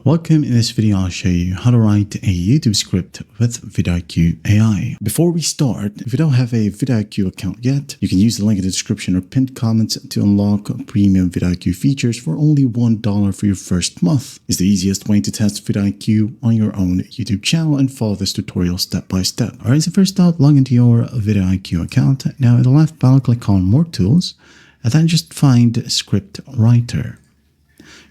Welcome. In this video, I'll show you how to write a YouTube script with vidIQ AI. Before we start, if you don't have a vidIQ account yet, you can use the link in the description or pinned comments to unlock premium vidIQ features for only $1 for your first month. It's the easiest way to test vidIQ on your own YouTube channel and follow this tutorial step by step. Alright, so first up, log into your vidIQ account. Now, in the left panel, click on More Tools, and then just find Script Writer.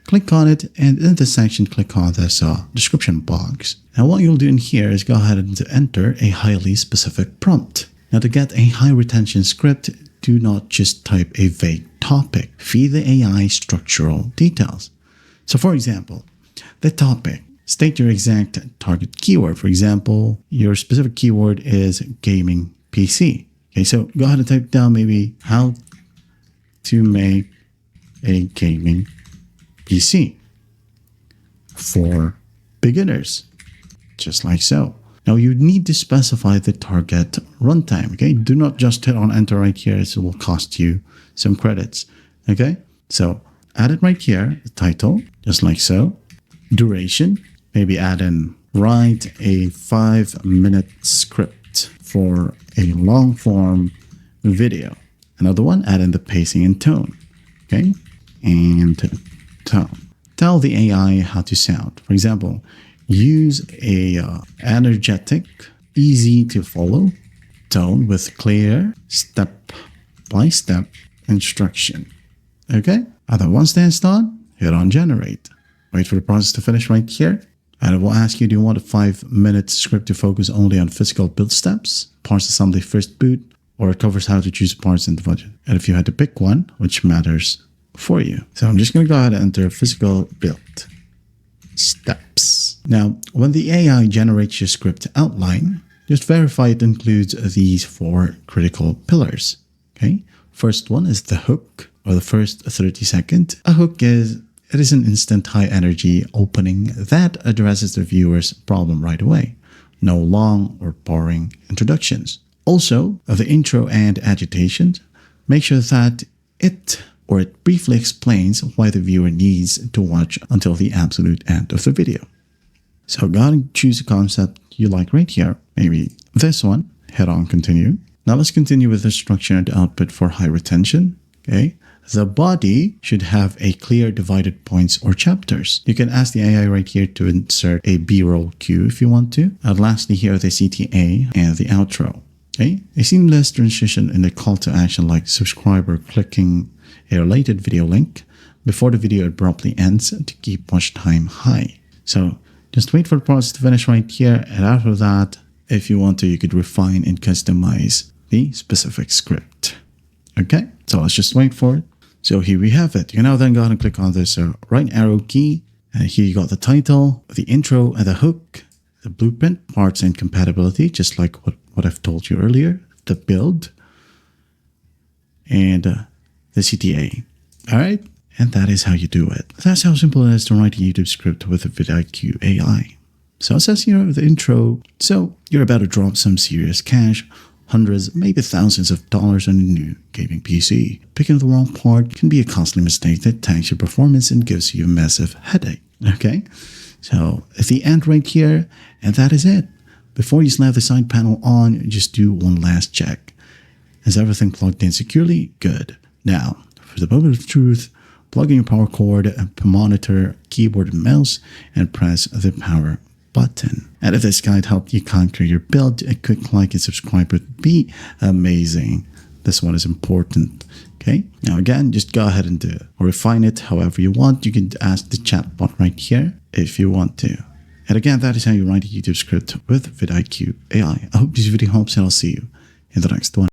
Click on it, and in this section, click on this description box. Now, what you'll do in here is go ahead and enter a highly specific prompt. Now, to get a high retention script, do not just type a vague topic. Feed the AI structural details. So, for example, the topic. State your exact target keyword. For example, your specific keyword is gaming PC. Okay, so go ahead and type down maybe how to make a gaming PC for beginners, just like so. Now you need to specify the target runtime, okay? Do not just hit on enter right here, as it will cost you some credits, okay? So add it right here, the title, just like so. Duration, maybe add in, write a 5-minute script for a long form video. Another one, add in the pacing and tone, okay? And tone. Tell the AI how to sound. For example, use a energetic, easy to follow tone with clear step-by-step instruction. Okay? And then once that's done, hit on generate. Wait for the process to finish right here. And it will ask you, do you want a 5-minute script to focus only on physical build steps, parts assembly first boot, or it covers how to choose parts in the budget? And if you had to pick one, which matters for you. So I'm just going to go ahead and enter physical build steps. Now, when the AI generates your script outline, just verify it includes these 4 critical pillars. Okay. First one is the hook, or the first 30 seconds. A hook is an instant high energy opening that addresses the viewer's problem right away. No long or boring introductions. Also, of the intro and agitation, make sure that it briefly explains why the viewer needs to watch until the absolute end of the video. So go ahead and choose a concept you like right here. Maybe this one. Hit on continue. Now let's continue with the structure and output for high retention. Okay. The body should have a clear divided points or chapters. You can ask the AI right here to insert a B-roll cue if you want to. And lastly, here the CTA and the outro. Okay. A seamless transition in the call to action, like subscriber clicking a related video link before the video abruptly ends to keep watch time high. So just wait for the process to finish right here, and after that, if you want to, you could refine and customize the specific script. Okay, so let's just wait for it. So here we have it. You can now then go ahead and click on this right arrow key, and here you got the title, the intro and the hook, the blueprint, parts and compatibility, just like what I've told you earlier, the build, and the CTA. All right. And that is how you do it. That's how simple it is to write a YouTube script with a vidIQ AI. So it says here the intro. So you're about to drop some serious cash, hundreds, maybe thousands of dollars on a new gaming PC. Picking the wrong part can be a costly mistake that tanks your performance and gives you a massive headache. Okay. So at the end right here, and that is it. Before you slap the side panel on, just do one last check. Is everything plugged in securely? Good. Now, for the moment of truth, plug in your power cord, monitor, keyboard and mouse, and press the power button. And if this guide helped you conquer your build, a quick like and subscribe would be amazing. This one is important. Okay. Now again, just go ahead and do it, or refine it however you want. You can ask the chat bot right here if you want to. And again, that is how you write a YouTube script with vidIQ AI. I hope this video helps, and I'll see you in the next one.